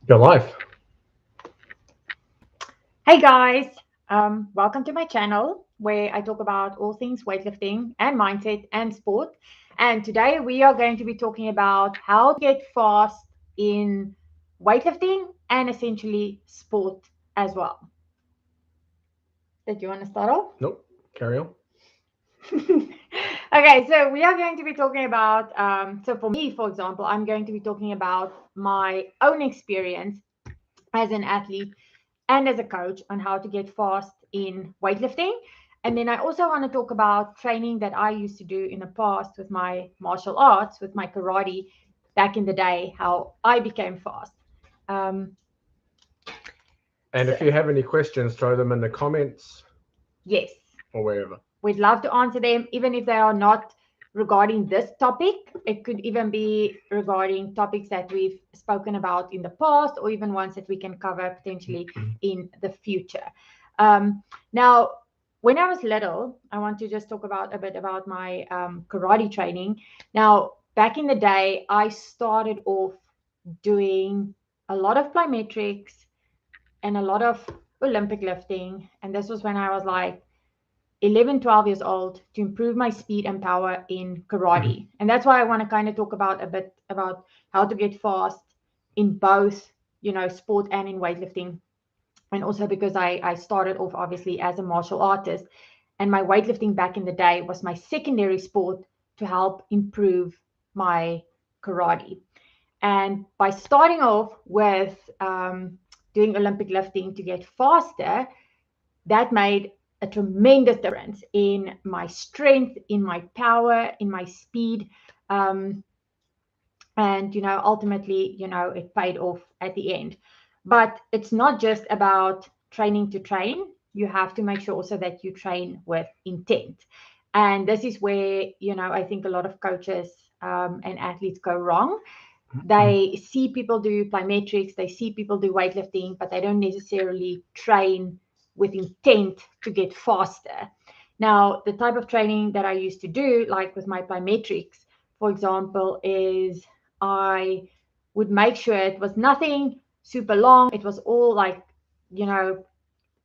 Your life. Hey guys, welcome to my channel where I talk about all things weightlifting and mindset and sport. And today we are going to be talking about how to get fast in weightlifting and essentially sport as well. Did you want to start off? Nope. Carry on. Okay, so we are going to be talking about, so for me, for example, I'm going to be talking about my own experience as an athlete and as a coach on how to get fast in weightlifting. And then I also want to talk about training that I used to do in the past with my martial arts, with my karate back in the day, how I became fast. Um, And so, if you have any questions, throw them in the comments yes, or wherever. we'd love to answer them, even if they are not regarding this topic. It could even be regarding topics that we've spoken about in the past, or even ones that we can cover potentially in the future. Now, when I was little, I want to just talk about a bit about my karate training. Now, back in the day, I started off doing a lot of plyometrics and a lot of Olympic lifting. And this was when I was like 11, 12 years old to improve my speed and power in karate. And that's why I want to kind of talk about a bit about how to get fast in both, sport and in weightlifting. And also because I started off obviously as a martial artist, and my weightlifting back in the day was my secondary sport to help improve my karate. And by starting off with doing Olympic lifting to get faster, that made a tremendous difference in my strength, in my power, in my speed. Um, and ultimately it paid off at the end. But it's not just about training to train. You have to make sure also that you train with intent. And this is where I think a lot of coaches and athletes go wrong. They see people do plyometrics, they see people do weightlifting, but they don't necessarily train with intent to get faster. Now, the type of training that I used to do, like with my plyometrics, for example, is I would make sure it was nothing super long. It was all like, you know,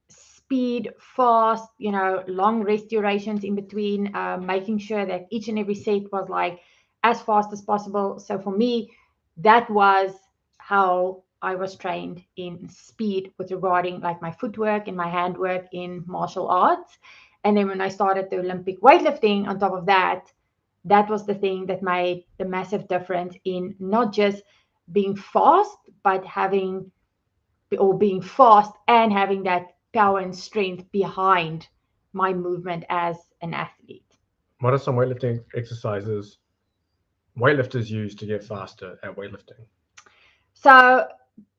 speed, fast, long rest durations in between, making sure that each and every set was like as fast as possible. So for me, that was how I was trained in speed with regarding like my footwork and my handwork in martial arts. And then when I started the Olympic weightlifting on top of that, that was the thing that made the massive difference in not just being fast, but being fast and having that power and strength behind my movement as an athlete. What are some weightlifting exercises weightlifters use to get faster at weightlifting? So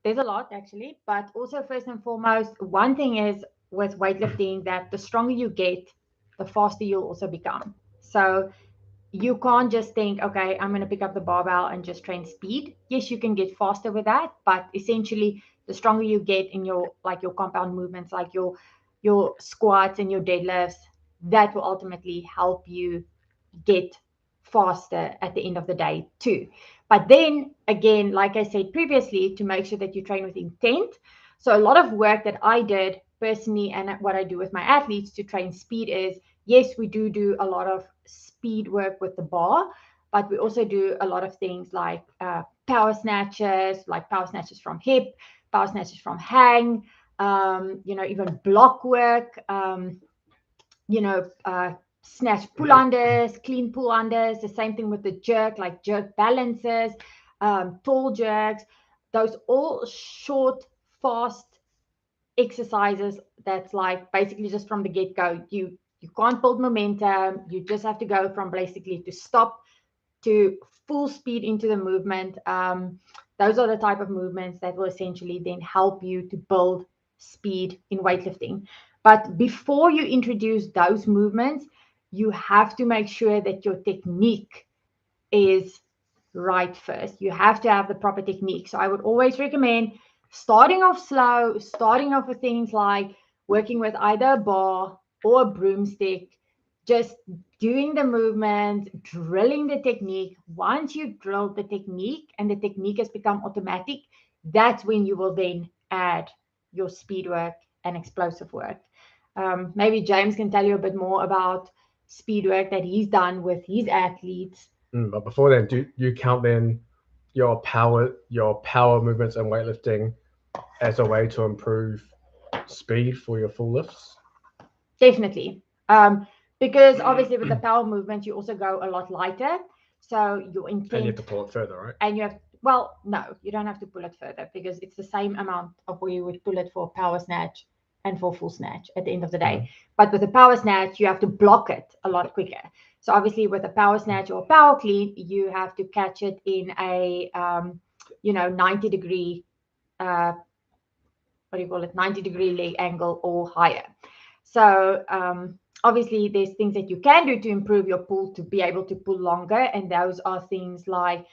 there's a lot actually, but also first and foremost, one thing is with weightlifting that the stronger you get, the faster you'll also become. So you can't just think, okay, I'm going to pick up the barbell and just train speed. Yes, you can get faster with that, but essentially the stronger you get in your compound movements, like your squats and your deadlifts, that will ultimately help you get faster at the end of the day too. But then again, like I said previously, to make sure that you train with intent. So a lot of work that I did personally and what I do with my athletes to train speed is, yes, we do a lot of speed work with the bar, but we also do a lot of things like power snatches from hip, power snatches from hang, even block work, snatch pull unders, clean pull unders, the same thing with the jerk, like jerk balances, tall jerks, those all short, fast exercises that's like basically just from the get-go. You can't build momentum. You just have to go from basically to stop to full speed into the movement. Those are the type of movements that will essentially then help you to build speed in weightlifting. But before you introduce those movements, you have to make sure that your technique is right first. You have to have the proper technique. So I would always recommend starting off slow, starting off with things like working with either a bar or a broomstick, just doing the movement, drilling the technique. Once you've drilled the technique and the technique has become automatic, that's when you will then add your speed work and explosive work. Maybe James can tell you a bit more about speed work that he's done with his athletes. But before then, do you count then your power movements and weightlifting as a way to improve speed for your full lifts? Definitely. Because obviously with the power movement, you also go a lot lighter. So your intent. And you have to pull it further, right? And you have, well, no, you don't have to pull it further because it's the same amount of where you would pull it for power snatch and for full snatch at the end of the day. But with a power snatch, you have to block it a lot quicker. So obviously with a power snatch or power clean, you have to catch it in a 90 degree 90 degree leg angle or higher. So obviously there's things that you can do to improve your pull to be able to pull longer, and those are things like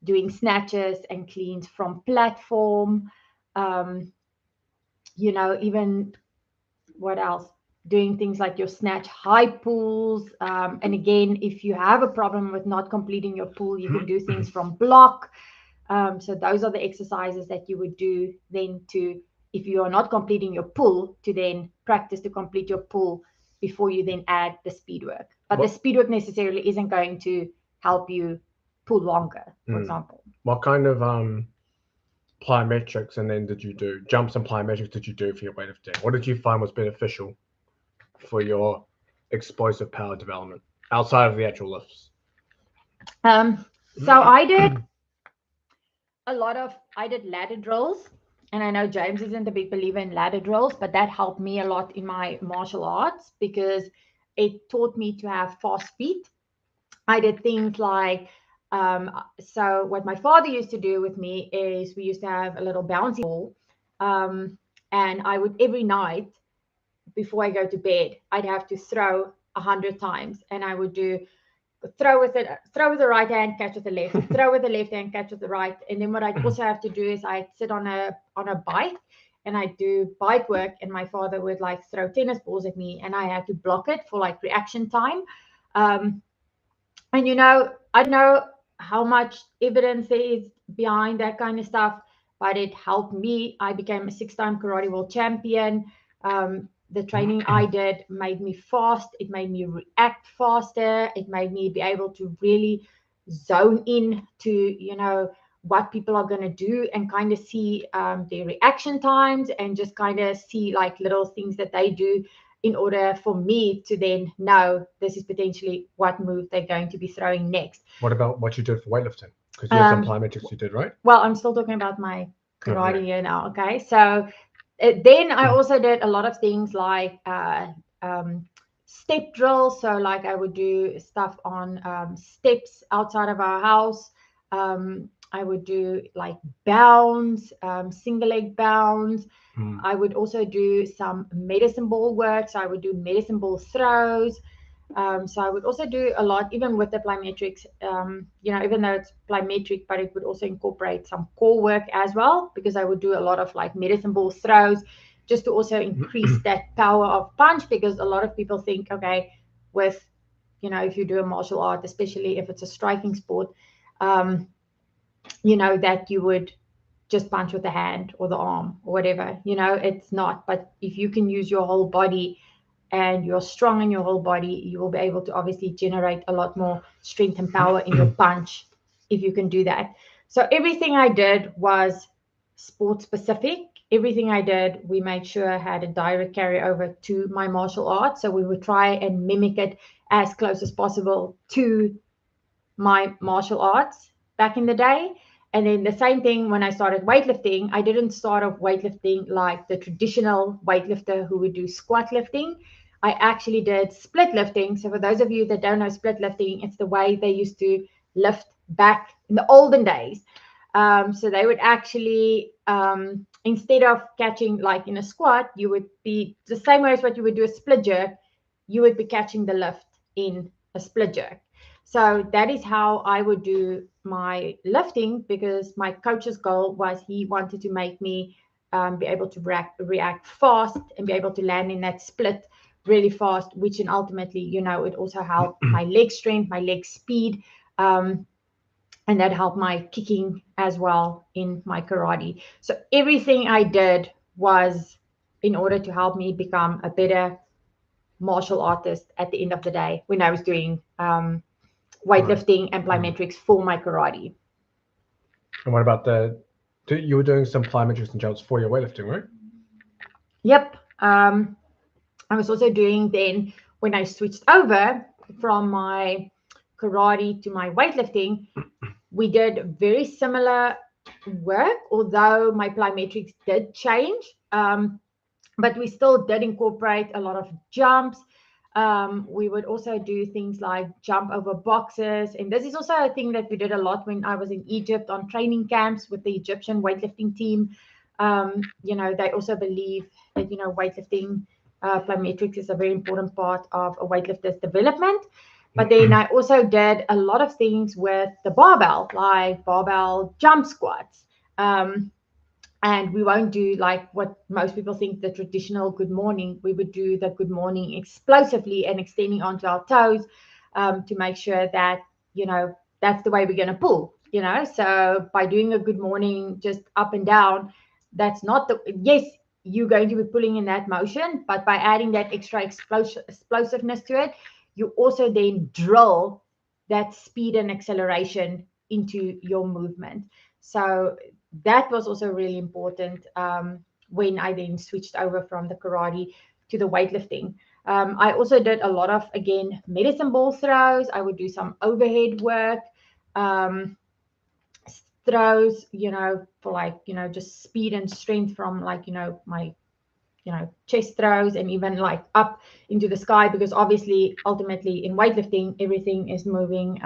doing snatches and cleans from platform, even what else? Doing things like your snatch high pulls. And again, if you have a problem with not completing your pull, you can do things from block. So those are the exercises that you would do then to, if you are not completing your pull, to then practice to complete your pull before you then add the speed work. But the speed work necessarily isn't going to help you pull longer, for example. What kind of plyometrics and then did you do? Jumps and plyometrics did you do for your weightlifting? What did you find was beneficial for your explosive power development outside of the actual lifts? So I did ladder drills, and I know James isn't a big believer in ladder drills, but that helped me a lot in my martial arts because it taught me to have fast feet. I did things like, so what my father used to do with me is we used to have a little bouncy ball, and I would every night before I go to bed, I'd have to throw 100 times, and I would do throw with the right hand, catch with the left, throw with the left hand, catch with the right. And then what I'd also have to do is I'd sit on a bike and I'd do bike work, and my father would like throw tennis balls at me and I had to block it for like reaction time. And I don't know how much evidence there is behind that kind of stuff, but it helped me. I became a 6-time karate world champion. The training I did made me fast. It made me react faster. It made me be able to really zone in to, what people are going to do and kind of see their reaction times and just kind of see like little things that they do in order for me to then know this is potentially what move they're going to be throwing next. What about what you did for weightlifting? Because you have some plyometrics you did, right? Well, I'm still talking about my karate here now. Okay. So then I also did a lot of things like step drills. So like I would do stuff on steps outside of our house. I would do like bounds, single leg bounds. I would also do some medicine ball work. So I would do medicine ball throws. So I would also do a lot, even with the plyometrics, even though it's plyometric, but it would also incorporate some core work as well, because I would do a lot of like medicine ball throws just to also increase that power of punch, because a lot of people think, okay, with, if you do a martial art, especially if it's a striking sport, that you would just punch with the hand or the arm or whatever, it's not. But if you can use your whole body and you're strong in your whole body, you will be able to obviously generate a lot more strength and power in your punch if you can do that. So everything I did was sport specific. Everything I did, we made sure had a direct carryover to my martial arts. So we would try and mimic it as close as possible to my martial arts back in the day. And then the same thing when I started weightlifting, I didn't start off weightlifting like the traditional weightlifter who would do squat lifting. I actually did split lifting. So for those of you that don't know split lifting, it's the way they used to lift back in the olden days. So they would actually, instead of catching like in a squat, you would be the same way as what you would do a split jerk, you would be catching the lift in a split jerk. So that is how I would do my lifting, because my coach's goal was he wanted to make me be able to react fast and be able to land in that split really fast, which and ultimately, it also helped my leg strength, my leg speed. And and that helped my kicking as well in my karate. So everything I did was in order to help me become a better martial artist at the end of the day when I was doing weightlifting and plyometrics for my karate. And what about you were doing some plyometrics and jumps for your weightlifting, right? Yep. I was also doing then when I switched over from my karate to my weightlifting, we did very similar work, although my plyometrics did change. But we still did incorporate a lot of jumps. We would also do things like jump over boxes. And this is also a thing that we did a lot when I was in Egypt on training camps with the Egyptian weightlifting team. They also believe that, weightlifting plyometrics is a very important part of a weightlifter's development. But then I also did a lot of things with the barbell, like barbell jump squats. And we won't do like what most people think the traditional good morning. We would do the good morning explosively and extending onto our toes to make sure that, that's the way we're going to pull, So by doing a good morning just up and down, that's not yes, you're going to be pulling in that motion, but by adding that extra explosiveness to it, you also then drill that speed and acceleration into your movement. So that was also really important when I then switched over from the karate to the weightlifting. I also did a lot of, again, medicine ball throws. I would do some overhead work, throws, for like, just speed and strength from like, my, chest throws and even like up into the sky, because obviously, ultimately in weightlifting, everything is moving,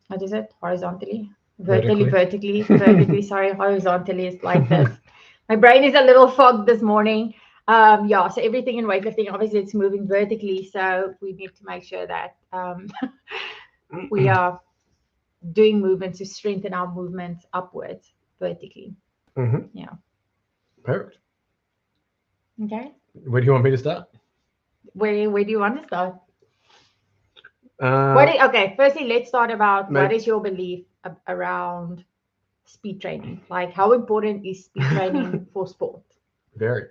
what is it? Horizontally? Vertically, sorry, horizontally is like this. My brain is a little fogged this morning. So everything in weightlifting, obviously it's moving vertically. So we need to make sure that we are doing movements to strengthen our movements upwards vertically. Mm-hmm. Yeah. Perfect. Okay. Where do you want me to start? Where do you want to start? Okay, firstly, let's start about what is your belief around speed training? Like, how important is speed training for sport? Very.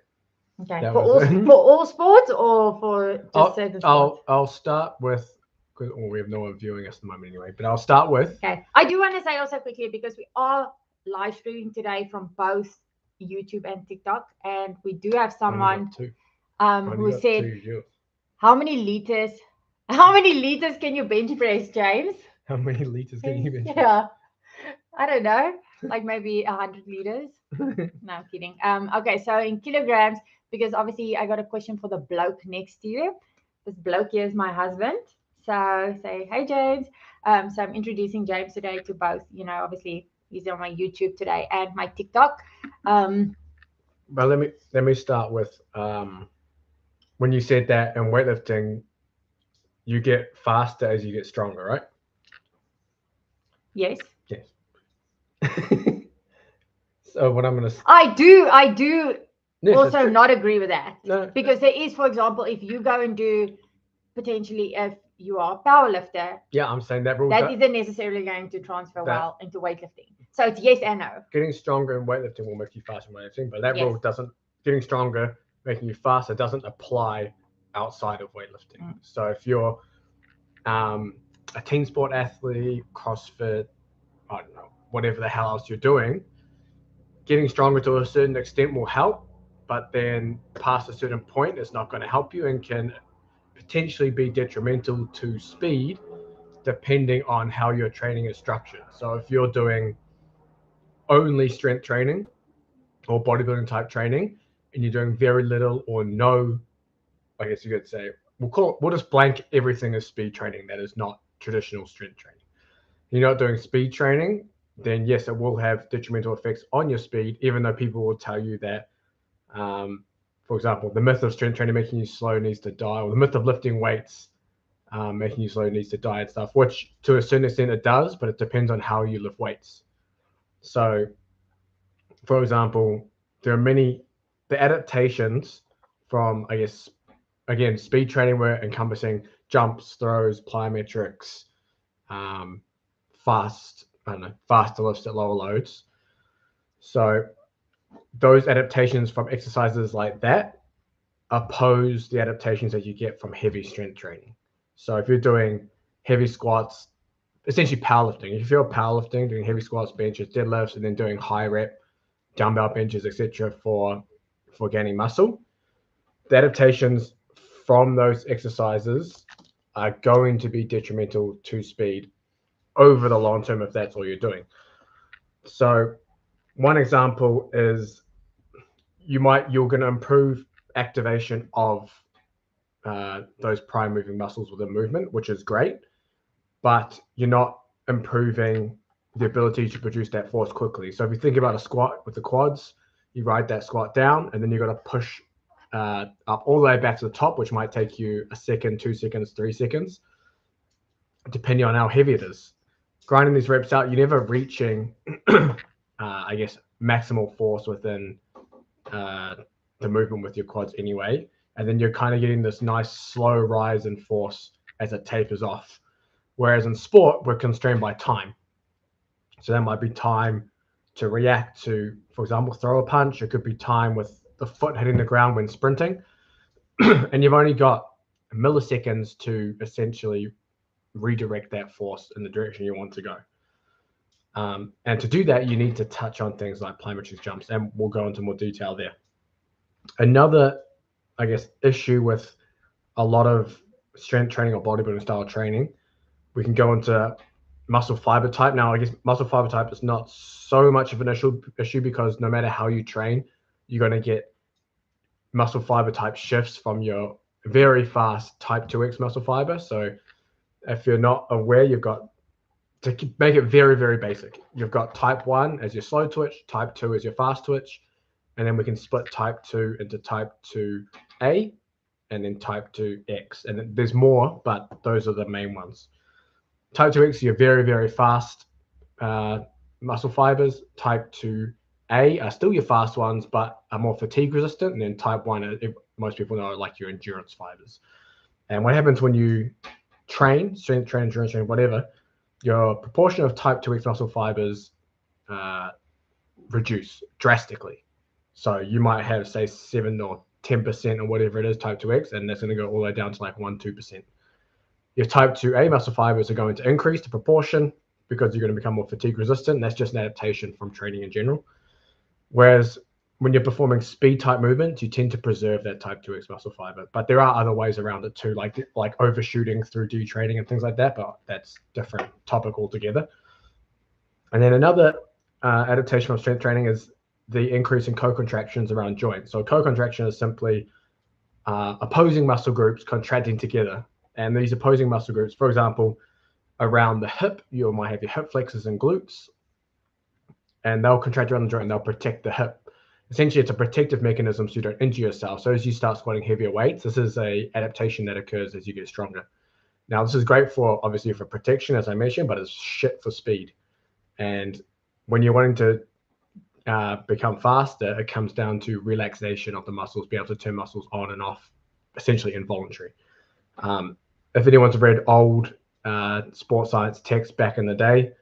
Okay, for all sports or for just certain sports? I'll start with, because we have no one viewing us at the moment anyway, but I'll start with. Okay, I do want to say also quickly, because we are live streaming today from both YouTube and TikTok, and we do have someone who said, how many liters can you bench press, James? How many liters can you bench press? Yeah, I don't know, like maybe 100 liters. No, I'm kidding. Okay, so in kilograms, because obviously I got a question for the bloke next to you. This bloke here is my husband. So say, hey, James. So I'm introducing James today to both, obviously he's on my YouTube today and my TikTok. But let me start with when you said that in weightlifting, you get faster as you get stronger, right? Yes. Yes. So what I'm gonna. I do yes, also not agree with that. No. Because there is, for example, if you go and do potentially, if you are a power lifter. Yeah, I'm saying that rule. That isn't necessarily going to transfer well into weightlifting. So it's yes and no. Getting stronger in weightlifting will make you faster in weightlifting, but that rule doesn't. Getting stronger, making you faster, doesn't apply outside of weightlifting. So if you're a team sport athlete, CrossFit, I don't know, whatever the hell else you're doing, getting stronger to a certain extent will help, but then past a certain point, it's not going to help you and can potentially be detrimental to speed, depending on how your training is structured. So if you're doing only strength training or bodybuilding type training, and you're doing very little or no, I guess you could say, we'll just blank everything as speed training that is not traditional strength training. You're not doing speed training, then yes, it will have detrimental effects on your speed, even though people will tell you that, for example, the myth of strength training making you slow needs to die, or the myth of lifting weights making you slow needs to die and stuff, which to a certain extent it does, but it depends on how you lift weights. So, for example, there are the adaptations from, I guess, again, speed training were encompassing jumps, throws, plyometrics, faster lifts at lower loads. So those adaptations from exercises like that oppose the adaptations that you get from heavy strength training. So if you're doing heavy squats, essentially powerlifting, if you're powerlifting, doing heavy squats, benches, deadlifts, and then doing high rep dumbbell benches, etc., for gaining muscle, the adaptations from those exercises are going to be detrimental to speed over the long term if that's all you're doing. So one example is you're going to improve activation of those prime moving muscles within movement, which is great, but you're not improving the ability to produce that force quickly. So if you think about a squat with the quads, you ride that squat down, and then you've got to push up all the way back to the top, which might take you a second, 2 seconds, 3 seconds, depending on how heavy it is. Grinding these reps out, you're never reaching, I guess, maximal force within the movement with your quads anyway. And then you're kind of getting this nice slow rise in force as it tapers off. Whereas in sport, we're constrained by time. So that might be time to react to, for example, throw a punch. It could be time with the foot hitting the ground when sprinting. And you've only got milliseconds to essentially redirect that force in the direction you want to go. And to do that, you need to touch on things like plyometric jumps, and we'll go into more detail there. Another, I guess, issue with a lot of strength training or bodybuilding style training, we can go into muscle fiber type. Now, I guess muscle fiber type is not so much of an issue because no matter how you train, you're going to get muscle fiber type shifts from your very fast type 2X muscle fiber. So if you're not aware, you've got, to make it very, very basic, you've got type 1 as your slow twitch, type 2 as your fast twitch, and then we can split type 2 into type 2A and then type 2X. And there's more, but those are the main ones. Type 2X, your very, very fast muscle fibers. Type 2A are still your fast ones, but are more fatigue resistant. And then type 1, most people know, like your endurance fibers. And what happens when you train, strength train, endurance train, whatever, your proportion of type 2X muscle fibers reduce drastically. So you might have, say, 7 or 10% or whatever it is, type 2X, and that's going to go all the way down to like 1-2%. Your type 2A muscle fibers are going to increase the proportion because you're going to become more fatigue resistant. That's just an adaptation from training in general. Whereas when you're performing speed type movements, you tend to preserve that type 2X muscle fiber. But there are other ways around it too, like overshooting through detraining and things like that, but that's different topic altogether. And then another adaptation of strength training is the increase in co-contractions around joints. So co-contraction is simply opposing muscle groups contracting together. And these opposing muscle groups, for example, around the hip, you might have your hip flexors and glutes, and they'll contract around the joint and they'll protect the hip. Essentially, it's a protective mechanism so you don't injure yourself. So as you start squatting heavier weights, this is a adaptation that occurs as you get stronger. Now, this is great for, obviously, for protection, as I mentioned, but it's shit for speed. And when you're wanting to become faster, it comes down to relaxation of the muscles, be able to turn muscles on and off, essentially involuntary. If anyone's read old sports science text back in the day,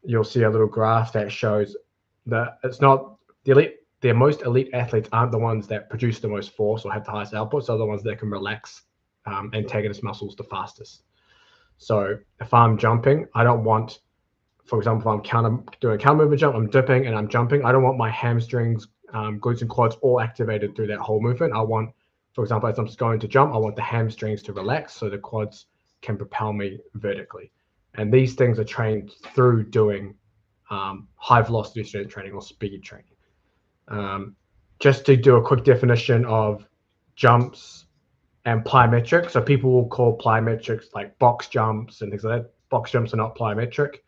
you'll see a little graph that shows that it's not the elite. The most elite athletes aren't the ones that produce the most force or have the highest outputs. They're the ones that can relax antagonist muscles the fastest. So if I'm jumping, I don't want, for example, if I'm doing a counter movement jump, I'm dipping and I'm jumping, I don't want my hamstrings, glutes and quads all activated through that whole movement. I want, for example, as I'm going to jump, I want the hamstrings to relax so the quads can propel me vertically. And these things are trained through doing high velocity strength training or speed training. Just to do a quick definition of jumps and plyometric. So people will call plyometrics like box jumps and things like that. Box jumps are not plyometric.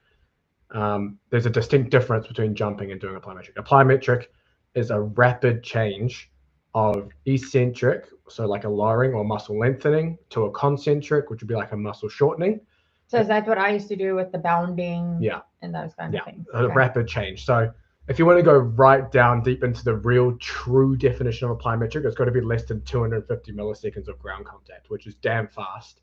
There's a distinct difference between jumping and doing a plyometric. A plyometric is a rapid change of eccentric, so like a lowering or muscle lengthening, to a concentric, which would be like a muscle shortening. So is that what I used to do with the bounding? Yeah. And those kind of things? A rapid change. So if you want to go right down deep into the real true definition of a plyometric, it's got to be less than 250 milliseconds of ground contact, which is damn fast,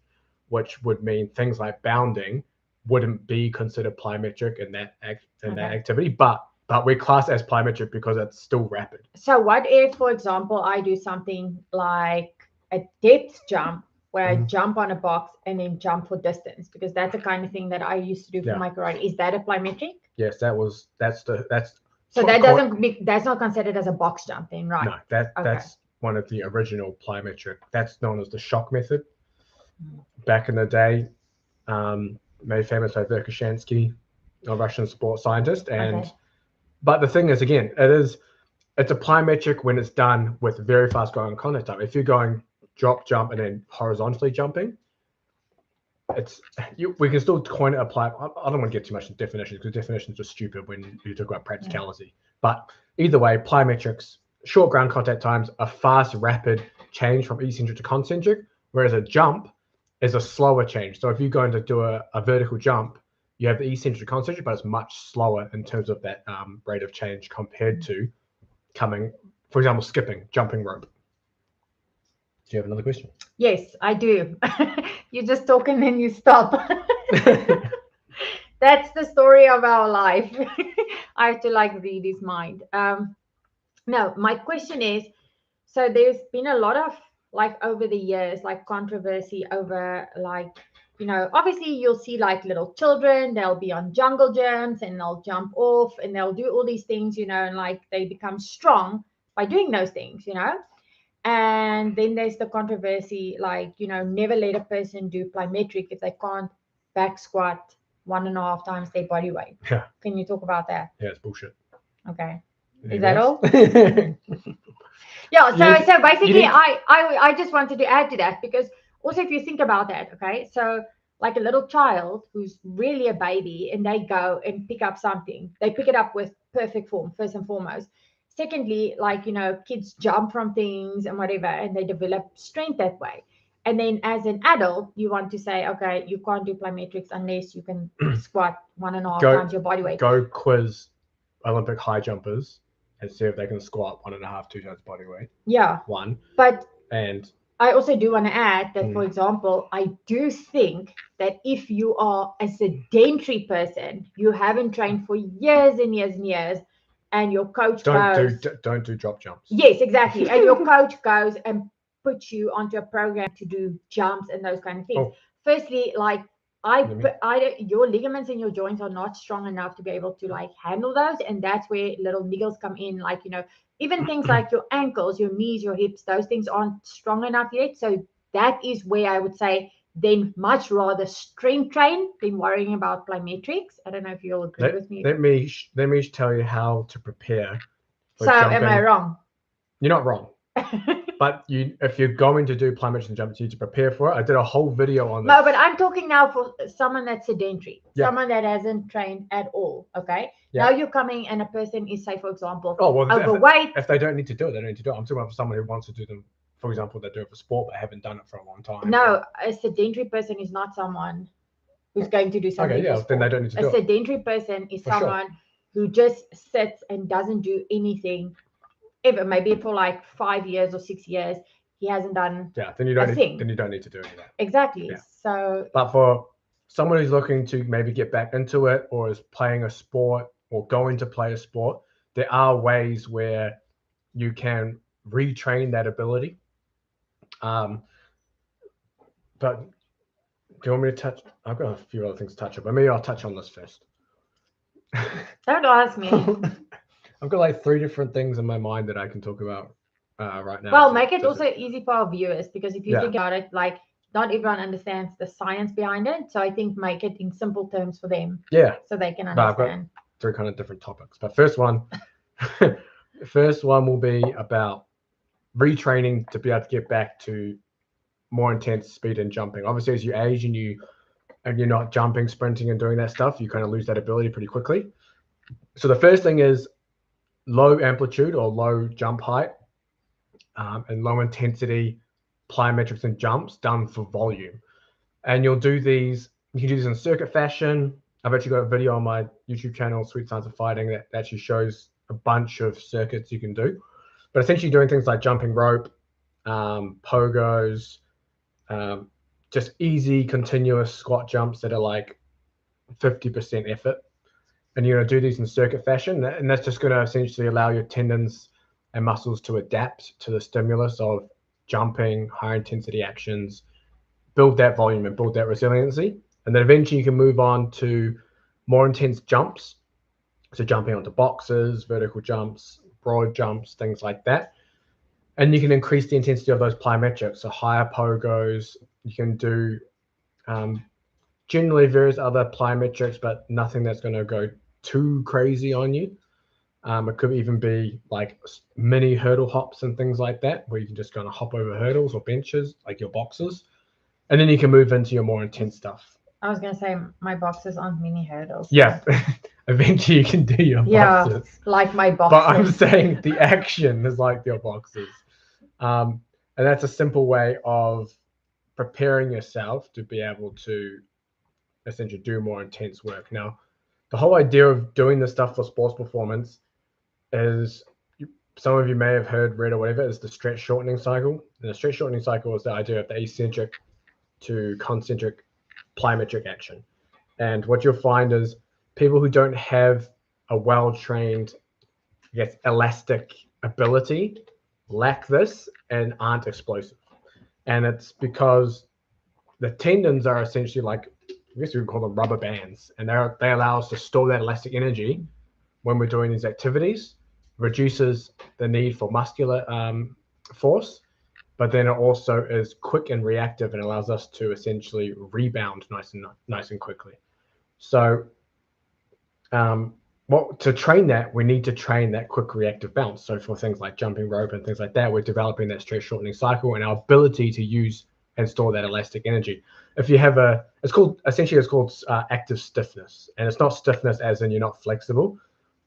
which would mean things like bounding wouldn't be considered plyometric in that activity, but we class it as plyometric because it's still rapid. So what if, for example, I do something like a depth jump where I jump on a box and then jump for distance, because that's the kind of thing that I used to do for my karate. Is that a plyometric? Yes, that's. So that's not considered as a box jump then, right? No, that's one of the original plyometric. That's known as the shock method. Back in the day, made famous by Verkhoshansky, a Russian sports scientist. And but the thing is, again, it's a plyometric when it's done with very fast growing contact time. If you're going drop, jump, and then horizontally jumping, we can still coin it I don't want to get too much into definitions because definitions are stupid when you talk about practicality. But either way, plyometrics, short ground contact times, a fast, rapid change from eccentric to concentric, whereas a jump is a slower change. So if you're going to do a vertical jump, you have the eccentric to concentric, but it's much slower in terms of that rate of change compared to coming, for example, skipping, jumping rope. Do you have another question? Yes, I do. You just talk and then you stop. That's the story of our life. I have to read his mind. No, my question is, so there's been a lot of over the years, controversy over obviously you'll see little children, they'll be on jungle gyms and they'll jump off and they'll do all these things, and they become strong by doing those things, And then there's the controversy, never let a person do plyometric if they can't back squat 1.5 times their body weight. Yeah. Can you talk about that? Yeah, it's bullshit. Okay. Is that all? Yeah. So basically, I just wanted to add to that, because also if you think about that, okay, so a little child who's really a baby and they go and pick up something, they pick it up with perfect form, first and foremost. Secondly, kids jump from things and whatever, and they develop strength that way. And then as an adult, you want to say, okay, you can't do plyometrics unless you can squat 1.5 times your body weight. Go quiz Olympic high jumpers and see if they can squat 1.5, 2 times body weight. Yeah. And I also do want to add that, for example, I do think that if you are a sedentary person, you haven't trained for years and years and years, and your coach don't do drop jumps. Yes, exactly. And your coach goes and puts you onto a program to do jumps and those kind of things. Firstly, your ligaments in your joints are not strong enough to be able to handle those, and that's where little niggles come in. Even things like your ankles, your knees, your hips, those things aren't strong enough yet. So that is where I would say then much rather strength train than worrying about plyometrics. I don't know if you'll agree with me. Let me tell you how to prepare. So jumping. Am I wrong? You're not wrong. But if you're going to do plyometrics and jumps, you need to prepare for it. I did a whole video on that. No, but I'm talking now for someone that's sedentary, someone that hasn't trained at all. Okay. Yeah. Now you're coming and a person is, say, for example, overweight. If they don't need to do it, they don't need to do it. I'm talking about for someone who wants to do them. For example, they do it for sport but haven't done it for a long time. No, a sedentary person is not someone who's going to do something. Okay, yeah, then they don't need to do it. A sedentary person is someone who just sits and doesn't do anything ever. Maybe for 5 years or 6 years, he hasn't done. Yeah, then you don't need to do any of that. Exactly. Yeah. So. But for someone who's looking to maybe get back into it, or is playing a sport or going to play a sport, there are ways where you can retrain that ability. But do you want me to touch? I've got a few other things to touch on, but maybe I'll touch on this first. Don't ask me. I've got 3 different things in my mind that I can talk about right now. Well, make it also easy for our viewers, because if you think about it, not everyone understands the science behind it. So I think make it in simple terms for them. Yeah. So they can understand. I've got 3 kind of different topics. But first one will be about retraining to be able to get back to more intense speed and jumping. Obviously, as you age and you're not jumping, sprinting, and doing that stuff, you kind of lose that ability pretty quickly. So the first thing is low amplitude or low jump height and low intensity plyometrics and jumps done for volume. And you'll do these, you can do this in circuit fashion. I've actually got a video on my YouTube channel, Sweet Science of Fighting, that actually shows a bunch of circuits you can do. But essentially doing things like jumping rope, pogos, just easy continuous squat jumps that are 50% effort. And you're going to do these in circuit fashion. And that's just going to essentially allow your tendons and muscles to adapt to the stimulus of jumping, high intensity actions, build that volume and build that resiliency. And then eventually you can move on to more intense jumps. So jumping onto boxes, vertical jumps, broad jumps, things like that. And you can increase the intensity of those plyometrics. So higher pogos, you can do generally various other plyometrics, but nothing that's going to go too crazy on you. It could even be like mini hurdle hops and things like that, where you can just kind of hop over hurdles or benches, like your boxes. And then you can move into your more intense stuff. I was going to say my boxes aren't mini hurdles. Yeah. Eventually you can do your boxes. Like my boxes. But I'm saying the action is like your boxes. And that's a simple way of preparing yourself to be able to essentially do more intense work. Now, the whole idea of doing this stuff for sports performance is, some of you may have heard, read, or whatever, is the stretch shortening cycle. And the stretch shortening cycle is the idea of the eccentric to concentric plyometric action. And what you'll find is people who don't have a well-trained, I guess, elastic ability lack this and aren't explosive. And it's because the tendons are essentially like, I guess we would call them rubber bands, and they allow us to store that elastic energy when we're doing these activities, reduces the need for muscular force, but then it also is quick and reactive and allows us to essentially rebound nice and quickly. So to train that, we need to train that quick reactive bounce. So for things like jumping rope and things like that, we're developing that stretch shortening cycle and our ability to use and store that elastic energy. If you have it's called active stiffness, and it's not stiffness as in you're not flexible.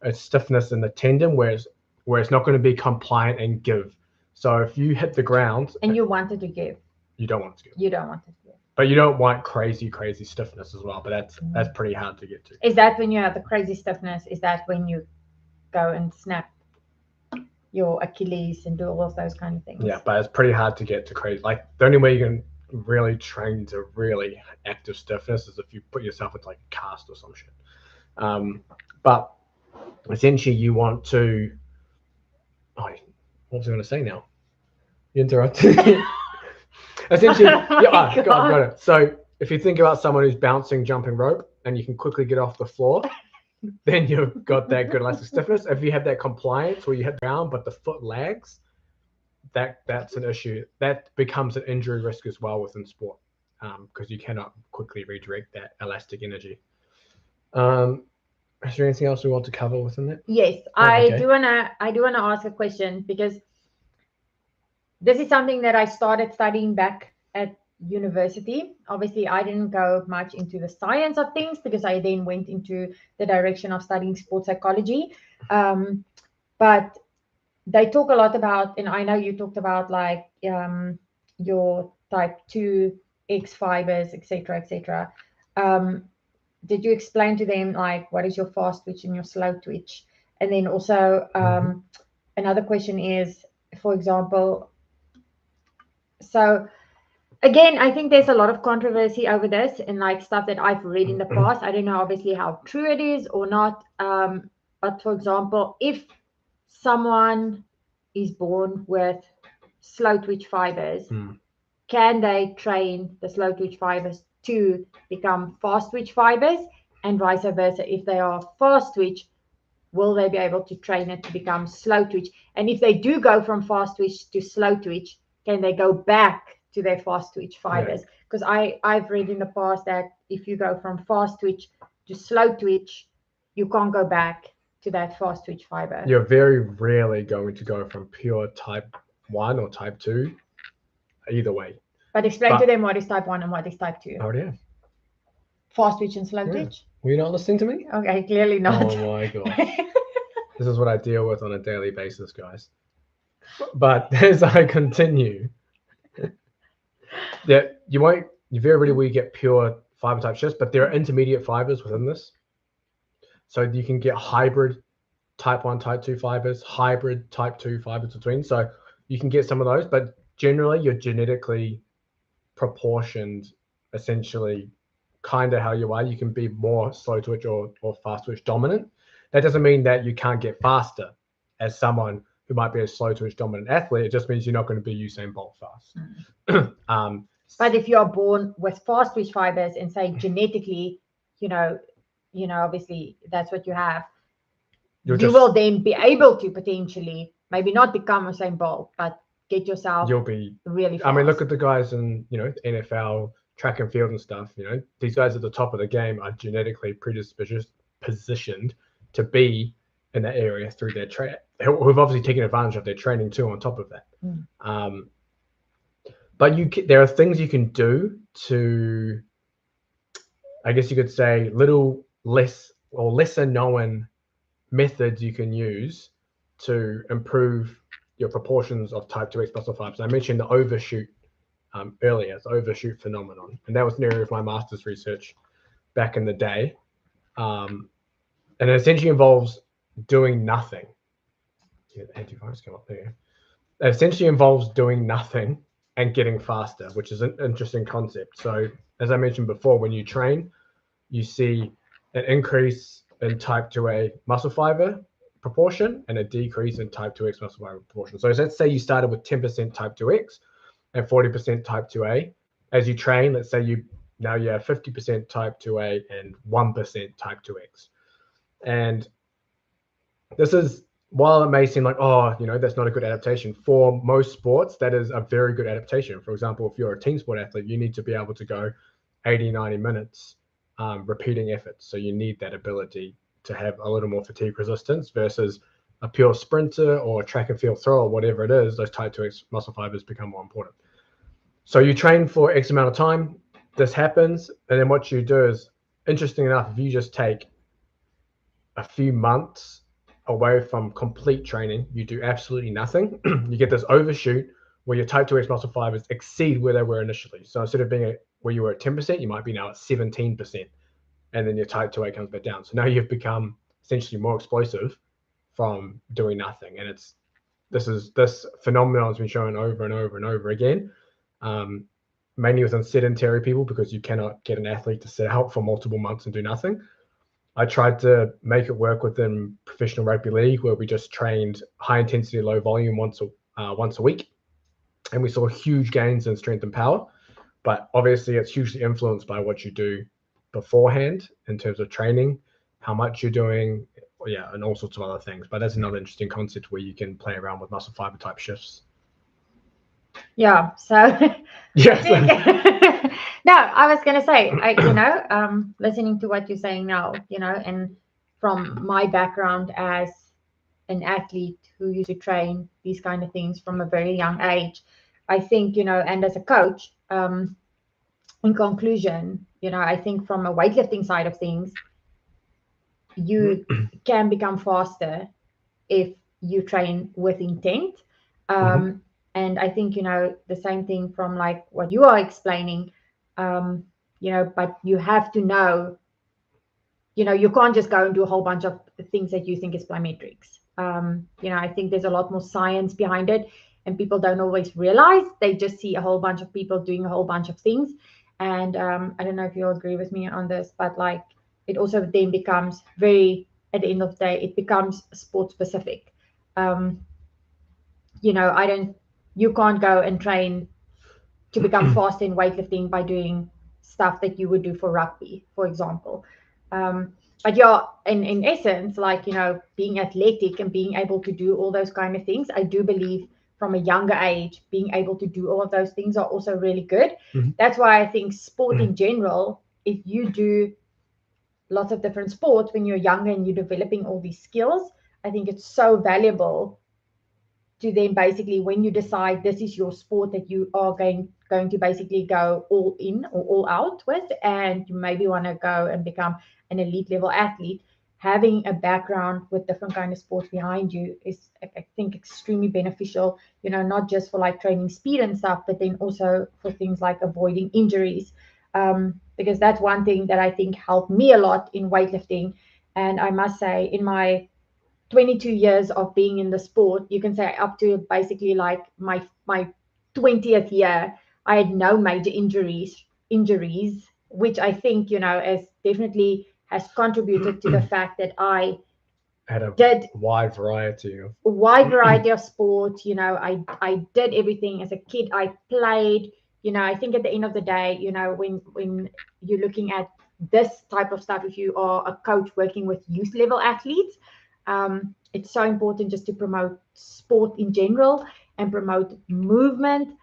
It's stiffness in the tendon where it's not going to be compliant and give. So if you hit the ground and you wanted to give, you don't want to give. You don't want to give. But you don't want crazy stiffness as well. But that's pretty hard to get to. Is that when you have the crazy stiffness? Is that when you go and snap your Achilles and do all of those kind of things? Yeah, but it's pretty hard to get to crazy. Like the only way you can really train to really active stiffness is if you put yourself into like a cast or some shit. But essentially you want to, what was I going to say now? You interrupted. Essentially, got it. So if you think about someone who's bouncing, jumping rope, and you can quickly get off the floor, then you've got that good elastic stiffness. If you have that compliance where you hit the ground but the foot lags, that's an issue. That becomes an injury risk as well within sport, because you cannot quickly redirect that elastic energy. Is there anything else we want to cover within that? Yes, I do wanna ask a question, because this is something that I started studying back at university. Obviously, I didn't go much into the science of things because I then went into the direction of studying sports psychology. But they talk a lot about, and I know you talked about like your type 2 X fibers, etc. Did you explain to them like what is your fast twitch and your slow twitch? And then also another question is, for example, so again, I think there's a lot of controversy over this and like stuff that I've read in the past. I don't know obviously how true it is or not. But for example, if someone is born with slow twitch fibers, can they train the slow twitch fibers to become fast twitch fibers, and vice versa? If they are fast twitch, will they be able to train it to become slow twitch? And if they do go from fast twitch to slow twitch, can they go back to their fast twitch fibers? Because I've read in the past that if you go from fast twitch to slow twitch, you can't go back to that fast twitch fiber. You're very rarely going to go from pure type 1 or type 2, either way. But explain to them what is type 1 and what is type 2. Oh, yeah. Fast twitch and slow twitch? Were you not listening to me? Okay, clearly not. Oh my God. This is what I deal with on a daily basis, guys. But as I continue, you very rarely will get pure fiber type shifts, but there are intermediate fibers within this. So you can get hybrid type 1, type 2 fibers, hybrid type 2 fibers between. So you can get some of those, but generally you're genetically proportioned essentially kind of how you are. You can be more slow twitch or fast twitch dominant. That doesn't mean that you can't get faster as someone who might be a slow twitch dominant athlete. It just means you're not going to be Usain Bolt fast. But if you are born with fast twitch fibers and say genetically, obviously that's what you have, you will then be able to potentially maybe not become Usain Bolt, but get yourself. You'll be really fast. I mean, look at the guys in NFL, track and field and stuff. These guys at the top of the game are genetically positioned to be in that area through their training. Who've obviously taken advantage of their training too. On top of that, but there are things you can do to, I guess you could say, lesser known methods you can use to improve your proportions of type 2X muscle fibers. I mentioned the overshoot earlier, the overshoot phenomenon, and that was an area of my master's research back in the day. And it essentially involves doing nothing. Yeah, the antivirus come up there. It essentially involves doing nothing and getting faster, which is an interesting concept. So as I mentioned before, when you train, you see an increase in type 2A muscle fiber proportion and a decrease in type 2X muscle fiber proportion. So let's say you started with 10% type 2X and 40% type 2A. As you train, let's say you have 50% type 2A and 1% type 2X. And this is, while it may seem like, that's not a good adaptation, for most sports, that is a very good adaptation. For example, if you're a team sport athlete, you need to be able to go 80, 90 minutes repeating efforts. So you need that ability to have a little more fatigue resistance versus a pure sprinter or a track and field thrower, whatever it is. Those type 2X muscle fibers become more important. So you train for X amount of time, this happens, and then what you do is, interesting enough, if you just take a few months away from complete training, you do absolutely nothing, you get this overshoot where your type 2X muscle fibers exceed where they were initially. So instead of being where you were at 10%, you might be now at 17%. And then your type 2A comes back down. So now you've become essentially more explosive from doing nothing. And this phenomenon has been shown over and over and over again, mainly within sedentary people, because you cannot get an athlete to sit out for multiple months and do nothing. I tried to make it work within professional rugby league, where we just trained high intensity, low volume once a week. And we saw huge gains in strength and power. But obviously it's hugely influenced by what you do beforehand in terms of training, how much you're doing, and all sorts of other things. But that's another interesting concept where you can play around with muscle fiber type shifts. Yeah. So yeah. No, I was gonna say, listening to what you're saying now, and from my background as an athlete who used to train these kind of things from a very young age, I think, and as a coach, in conclusion, I think from a weightlifting side of things, you can become faster if you train with intent. And I think, the same thing from like what you are explaining, but you have to know, you can't just go and do a whole bunch of things that you think is plyometrics. I think there's a lot more science behind it, and people don't always realize. They just see a whole bunch of people doing a whole bunch of things. And I don't know if you'll agree with me on this, but like it also then becomes at the end of the day, it becomes sport specific. You can't go and train to become fast in weightlifting by doing stuff that you would do for rugby, for example. But in essence, like, being athletic and being able to do all those kind of things, I do believe from a younger age, being able to do all of those things are also really good. That's why I think sport in general, if you do lots of different sports when you're younger and you're developing all these skills, I think it's so valuable to then basically, when you decide this is your sport that you are going to basically go all in or all out with, and you maybe want to go and become an elite level athlete, having a background with different kind of sports behind you is, I think, extremely beneficial, not just for like training speed and stuff, but then also for things like avoiding injuries. Because that's one thing that I think helped me a lot in weightlifting. And I must say, in my 22 years of being in the sport, you can say up to basically like my 20th year, I had no major injuries which I think, has definitely has contributed to the fact that I had a wide variety of sport. I did everything as a kid. I played. I think at the end of the day, when you're looking at this type of stuff, if you are a coach working with youth level athletes, it's so important just to promote sport in general and promote movement,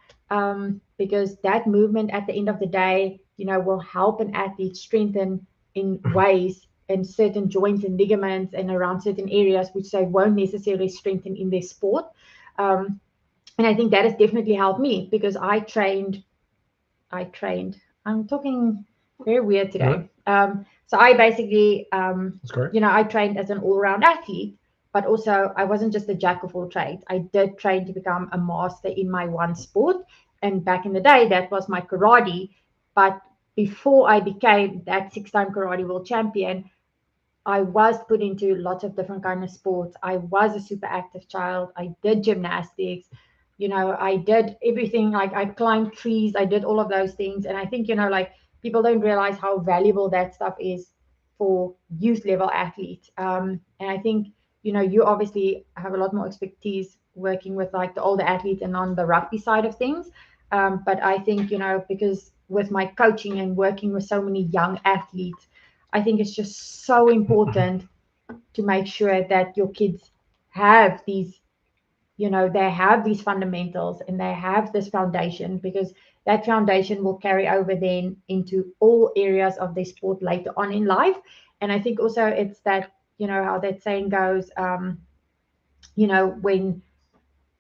because that movement at the end of the day, will help an athlete strengthen in ways and certain joints and ligaments and around certain areas which they won't necessarily strengthen in their sport. And I think that has definitely helped me, because I trained. I'm talking very weird today. So I basically, I trained as an all-round athlete, but also I wasn't just a jack of all trades. I did train to become a master in my one sport. And back in the day, that was my karate. But before I became that 6-time karate world champion, I was put into lots of different kind of sports. I was a super active child. I did gymnastics. I did everything. Like I climbed trees. I did all of those things. And I think, like people don't realize how valuable that stuff is for youth level athletes. And I think, you obviously have a lot more expertise working with like the older athletes and on the rugby side of things. But I think, because with my coaching and working with so many young athletes, I think it's just so important to make sure that your kids have these, they have these fundamentals and they have this foundation, because that foundation will carry over then into all areas of their sport later on in life. And I think also it's that, how that saying goes, when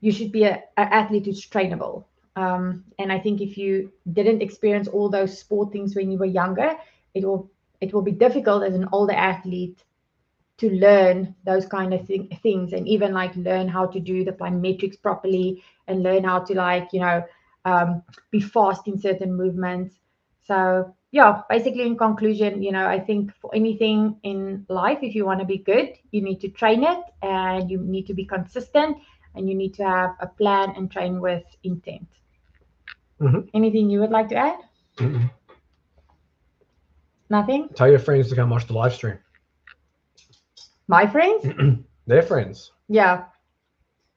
you should be an athlete who's trainable. And I think if you didn't experience all those sport things when you were younger, it will be difficult as an older athlete to learn those kind of things, and even like learn how to do the plyometrics properly and learn how to be fast in certain movements. So yeah, basically in conclusion, I think for anything in life, if you want to be good, you need to train it, and you need to be consistent, and you need to have a plan and train with intent. Anything you would like to add? Nothing? Tell your friends to come watch the live stream. My friends? Their friends. Yeah.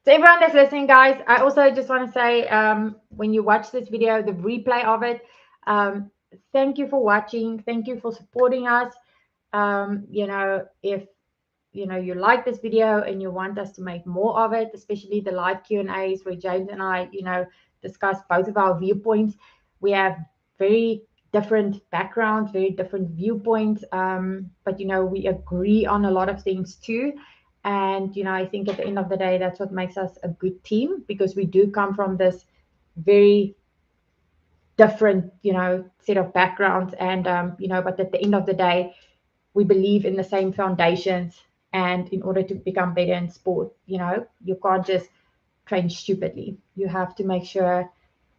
So everyone that's listening, guys, I also just want to say, when you watch this video, the replay of it, thank you for watching. Thank you for supporting us. If you like this video and you want us to make more of it, especially the live Q&As where James and I, discuss both of our viewpoints. We have very different backgrounds, very different viewpoints, but we agree on a lot of things too. And I think at the end of the day, that's what makes us a good team, because we do come from this very different set of backgrounds, and but at the end of the day, we believe in the same foundations. And in order to become better in sport, you can't just train stupidly. You have to make sure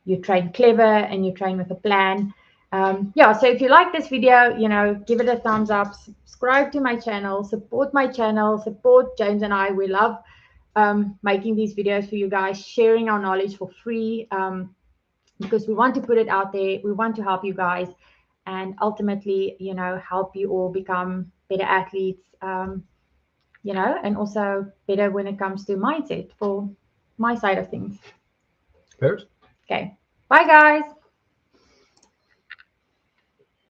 you train clever and you train with a plan. So if you like this video, give it a thumbs up, subscribe to my channel, support my channel, support James and I. We love making these videos for you guys, sharing our knowledge for free, because we want to put it out there. We want to help you guys, and ultimately, help you all become better athletes, and also better when it comes to mindset for my side of things. Good. Okay. Bye, guys.